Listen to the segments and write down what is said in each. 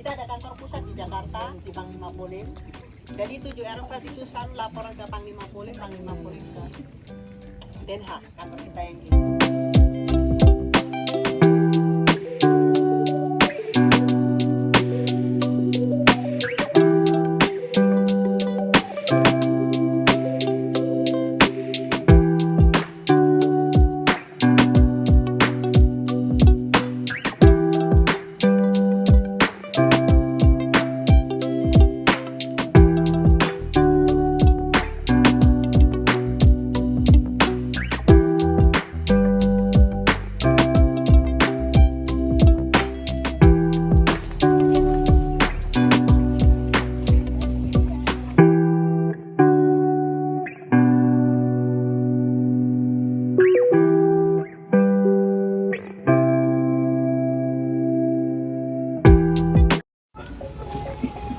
kita ada kantor pusat di Jakarta, di Panglima Polim. Jadi 7 RV selalu laporan ke Panglima Polim ke Den Haag, kantor kita yang ini.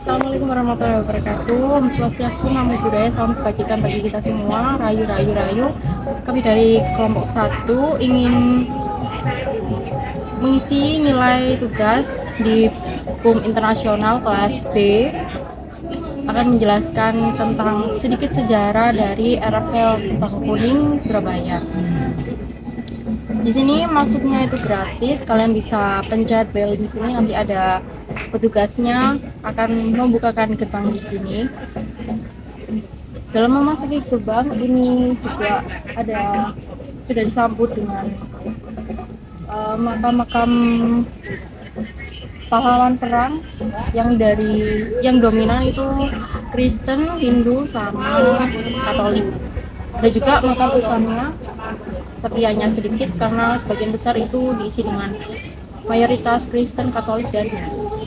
Assalamualaikum warahmatullahi wabarakatuh. Om Swastiastu, Namo Buddhaya, salam kebajikan bagi kita semua. Rayu, rayu, rayu. Kami dari kelompok 1 ingin mengisi nilai tugas di hukum internasional kelas B, akan menjelaskan tentang sedikit sejarah dari RFL Bangka Kuning, Surabaya. Di sini masuknya itu gratis, kalian bisa pencet bel di sini, nanti ada petugasnya akan membukakan gerbang di sini. Dalam memasuki gerbang ini juga ada sudah disambut dengan makam-makam pahlawan perang yang dominan itu Kristen, Hindu, sama Katolik. Ada juga makam Islamnya, tapi hanya sedikit karena sebagian besar itu diisi dengan mayoritas Kristen, Katolik, dan Hindu.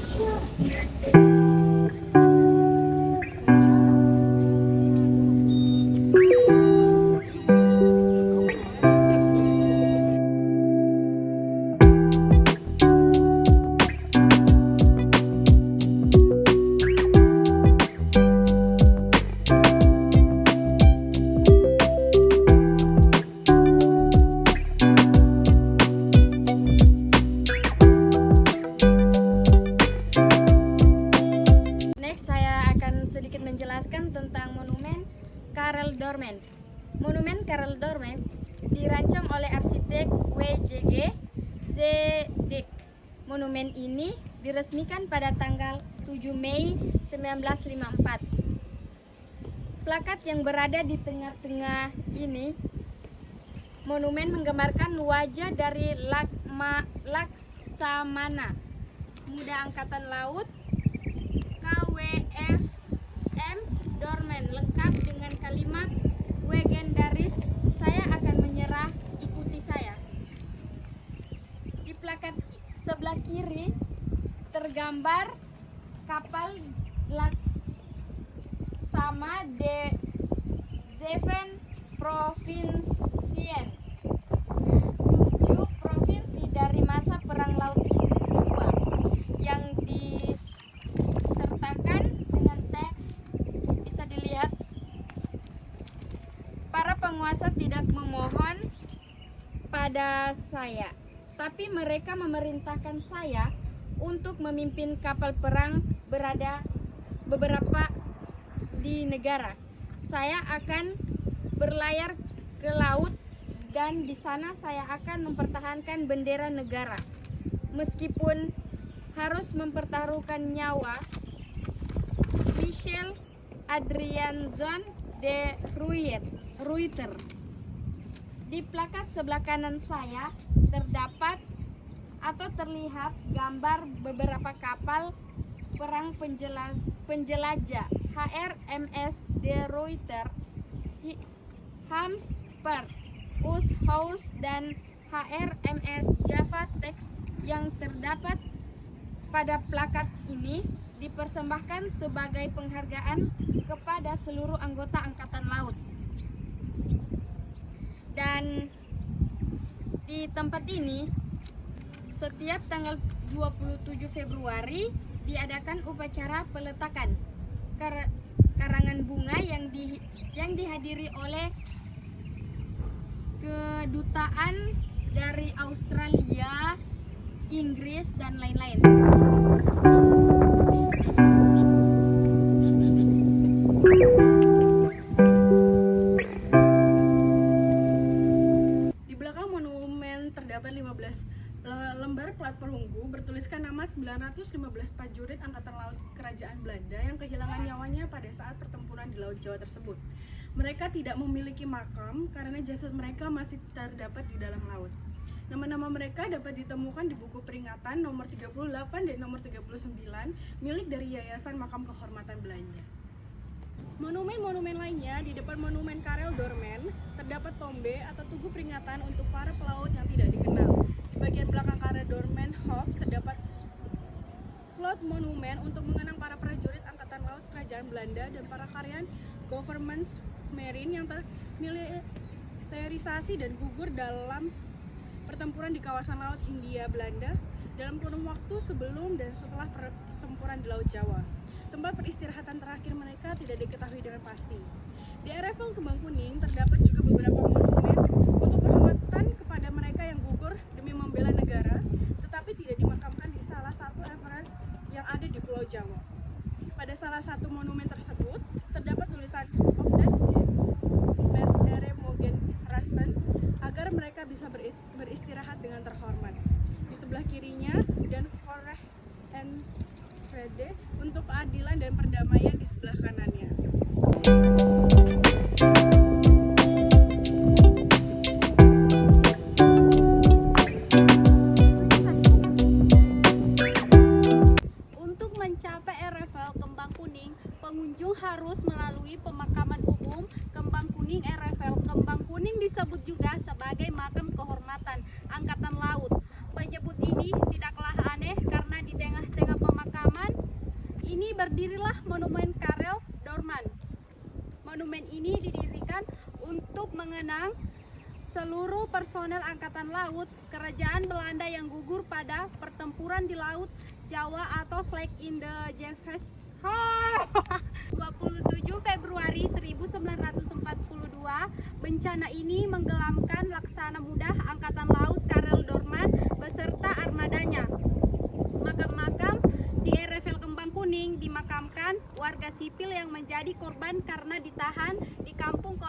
Menjelaskan tentang monumen Karel Doorman. Monumen Karel Doorman dirancang oleh arsitek W.J.G. Zedek. Monumen ini diresmikan pada tanggal 7 Mei 1954. Plakat yang berada di tengah-tengah ini monumen menggambarkan wajah dari Laksamana, Muda Angkatan Laut KWF Doorman, lengkap dengan kalimat legendaris, "Saya akan menyerah, ikuti saya." Di plakat sebelah kiri tergambar kapal Laksama de Zeven Provinsien, 7 provinsi dari masa Perang Laut Inggris kedua, yang disertakan dengan teks. Bisa dilihat, para penguasa tidak memohon pada saya, tapi mereka memerintahkan saya untuk memimpin kapal perang berada beberapa di negara. Saya akan berlayar ke laut dan di sana saya akan mempertahankan bendera negara meskipun harus mempertaruhkan nyawa. Michel Adriaanson de Ruyter. Di plakat sebelah kanan saya terdapat atau terlihat gambar beberapa kapal perang penjelajah HRMS de Ruyter, Hamsper, Ushaus, dan HRMS Java. Teks yang terdapat pada plakat ini dipersembahkan sebagai penghargaan kepada seluruh anggota Angkatan Laut. Dan di tempat ini setiap tanggal 27 Februari diadakan upacara peletakan karangan bunga yang dihadiri oleh kedutaan dari Australia, Inggris, dan lain-lain. 915 prajurit Angkatan Laut Kerajaan Belanda yang kehilangan nyawanya pada saat pertempuran di Laut Jawa tersebut. Mereka tidak memiliki makam karena jasad mereka masih terdapat di dalam laut. Nama-nama mereka dapat ditemukan di buku peringatan nomor 38 dan nomor 39 milik dari Yayasan Makam Kehormatan Belanda. Monumen-monumen lainnya, di depan monumen Karel Doorman terdapat tombe atau tugu peringatan untuk para pelaut yang tidak dikenal. Di bagian belakang Karel Doorman Hof terdapat float monumen untuk mengenang para prajurit Angkatan Laut Kerajaan Belanda dan para karyan Government Marine yang termiliterisasi dan gugur dalam pertempuran di kawasan Laut Hindia Belanda dalam kurun waktu sebelum dan setelah pertempuran di Laut Jawa. Tempat peristirahatan terakhir mereka tidak diketahui dengan pasti. Di RFL Kembang Kuning terdapat juga beberapa monumen untuk penghormatan kepada mereka yang gugur demi membela negara, tetapi tidak dimakamkan di salah satu RFL yang ada di Pulau Jawa. Pada salah satu monumen tersebut terdapat tulisan Opdat Ere Mogen Rasten agar mereka bisa beristirahat dengan terhormat. Di sebelah kirinya dan Forrecht and Vrede untuk keadilan dan perdamaian di sebelah kanannya. Untuk mencapai RFL Kembang Kuning, pengunjung harus melalui pemakaman umum Kembang Kuning RFL. Kembang Kuning disebut juga sebagai makam kehormatan Angkatan Laut. Penyebut ini tidaklah aneh karena di tengah-tengah pemakaman ini berdirilah monumen Karel Doorman. Monumen ini didirikan untuk mengenang seluruh personel Angkatan Laut Kerajaan Belanda yang gugur pada pertempuran di Laut Jawa atau Slag in the Jeffers. 27 Februari 1942, bencana ini menggelamkan Laksana Muda Angkatan Laut Karel Doorman beserta armadanya. Makam-makam di RFL Kembang Kuning dimakamkan warga sipil yang menjadi korban karena ditahan di kampung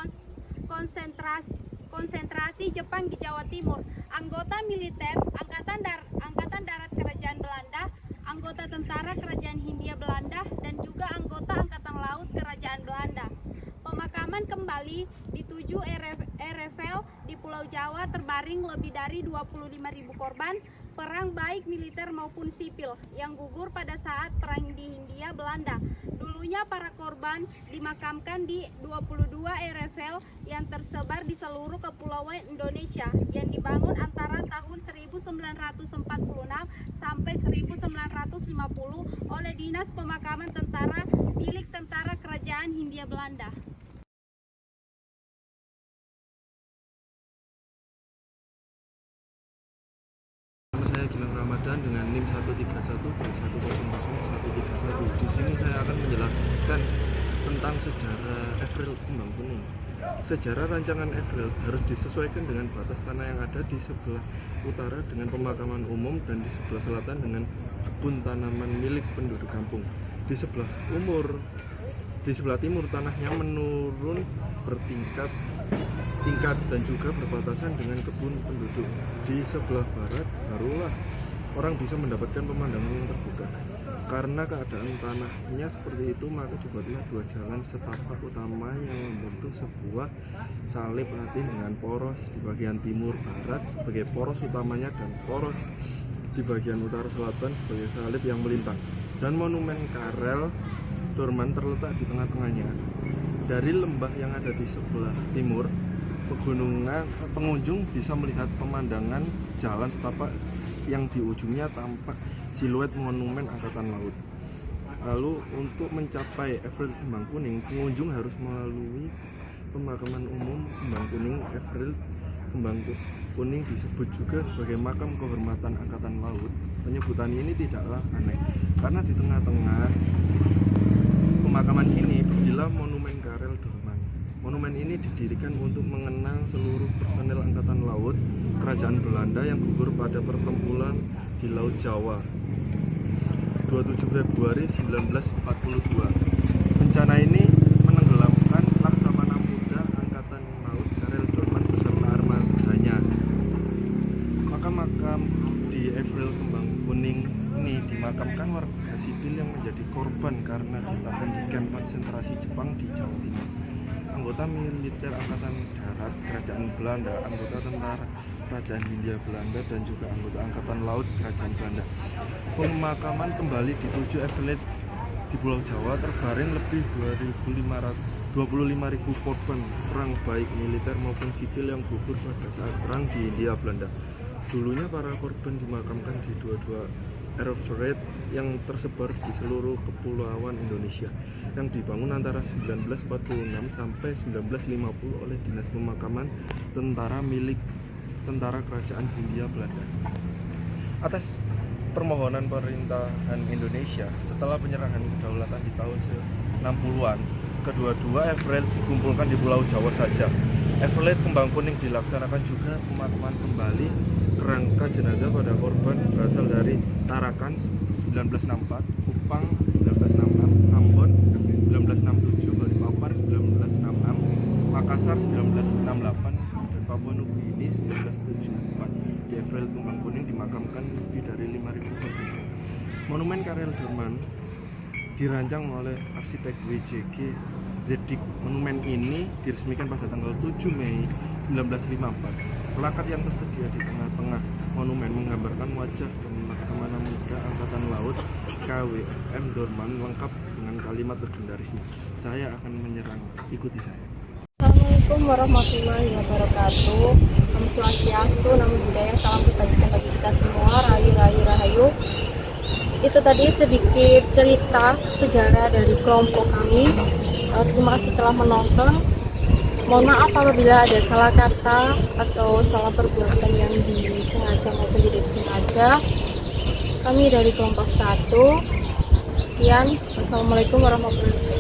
konsentrasi Jepang di Jawa Timur. Anggota militer Angkatan Darat Kerajaan Belanda, anggota tentara Kerajaan Hindia Belanda, dan juga anggota Angkatan Laut Kerajaan Belanda. Pemakaman kembali di 7 RFL di Pulau Jawa terbaring lebih dari 25.000 korban perang baik militer maupun sipil yang gugur pada saat perang di Hindia Belanda. Dulunya para korban dimakamkan di 22 RFL yang tersebar di seluruh kepulauan Indonesia yang dibangun antara tahun 1946 sampai 1950 oleh Dinas Pemakaman Tentara milik Tentara Kerajaan Hindia Belanda. Saya Gilang Ramadan dengan NIM 131B1000131. Di sini saya akan menjelaskan tentang sejarah Evril Kembang Kuning. Sejarah rancangan Evril harus disesuaikan dengan batas tanah yang ada di sebelah utara dengan pemakaman umum dan di sebelah selatan dengan kebun tanaman milik penduduk kampung. Di sebelah timur tanahnya menurun bertingkat dan juga berbatasan dengan kebun penduduk. Di sebelah barat barulah orang bisa mendapatkan pemandangan yang terbuka. Karena keadaan tanahnya seperti itu, maka dibuatlah dua jalan setapak utama yang membentuk sebuah salib Latin dengan poros di bagian timur barat sebagai poros utamanya dan poros di bagian utara selatan sebagai salib yang melintang. Dan monumen Karel Doorman terletak di tengah-tengahnya. Dari lembah yang ada di sebelah timur pegunungan, pengunjung bisa melihat pemandangan jalan setapak yang di ujungnya tampak siluet monumen Angkatan Laut. Lalu untuk mencapai Evril Kembang Kuning, pengunjung harus melalui pemakaman umum Kembang Kuning. Evril Kembang Kuning disebut juga sebagai makam kehormatan Angkatan Laut. Penyebutan ini tidaklah aneh karena di tengah-tengah pemakaman ini berdirilah monumen Karel Doorman. Monumen ini didirikan untuk mengenang seluruh personel Angkatan Laut Kerajaan Belanda yang gugur pada pertempuran di Laut Jawa 27 Februari 1942. Bencana ini menenggelamkan Laksamana Muda Angkatan Laut Karel Doorman beserta armadanya. Makam-makam di Evril Kembang Kuning ini dimakamkan memakamkan warga sipil yang menjadi korban karena ditahan di kamp konsentrasi Jepang di Jawa Timur. Anggota militer Angkatan Darat Kerajaan Belanda, anggota tentara Kerajaan Hindia Belanda, dan juga anggota Angkatan Laut Kerajaan Belanda. Pemakaman kembali di 7 Everett di Pulau Jawa terbaring lebih 25.000 korban perang baik militer maupun sipil yang gugur pada saat perang di Hindia Belanda. Dulunya para korban dimakamkan di dua Everett yang tersebar di seluruh kepulauan Indonesia yang dibangun antara 1946 sampai 1950 oleh Dinas Pemakaman Tentara milik Tentara Kerajaan Hindia Belanda. Atas permohonan pemerintahan Indonesia setelah penyerahan kedaulatan di tahun 60-an, kedua-dua Everett dikumpulkan di Pulau Jawa saja. Everett Kembang Kuning dilaksanakan juga pemakaman kembali kerangka jenazah pada korban berasal dari Tarakan 1964, Kupang 1966, Ambon 1967, Balikpapan 1966, Makassar 1968, dan Papua Nugini 1974. Di Everett Kembang Kuning dimakamkan lebih dari 5.000 korban. Monumen Karel Dorman dirancang oleh arsitek WJG Zedik. Monumen ini diresmikan pada tanggal 7 Mei 1954. Plakat yang tersedia di tengah-tengah monumen menggambarkan wajah Laksamana Muda Angkatan Laut KWFM Dorman lengkap dengan kalimat legendarisnya, "Saya akan menyerang, ikuti saya." Assalamualaikum warahmatullahi wabarakatuh. Om Swastiastu, Namo Buddhaya, salam kebajikan bagi kita semua, rahayu. Itu tadi sedikit cerita sejarah dari kelompok kami. Terima kasih telah menonton. Mohon maaf apabila ada salah kata atau salah perbuatan yang disengaja maupun tidak disengaja. Kami dari kelompok 1. Sekian. Wassalamualaikum warahmatullahi wabarakatuh.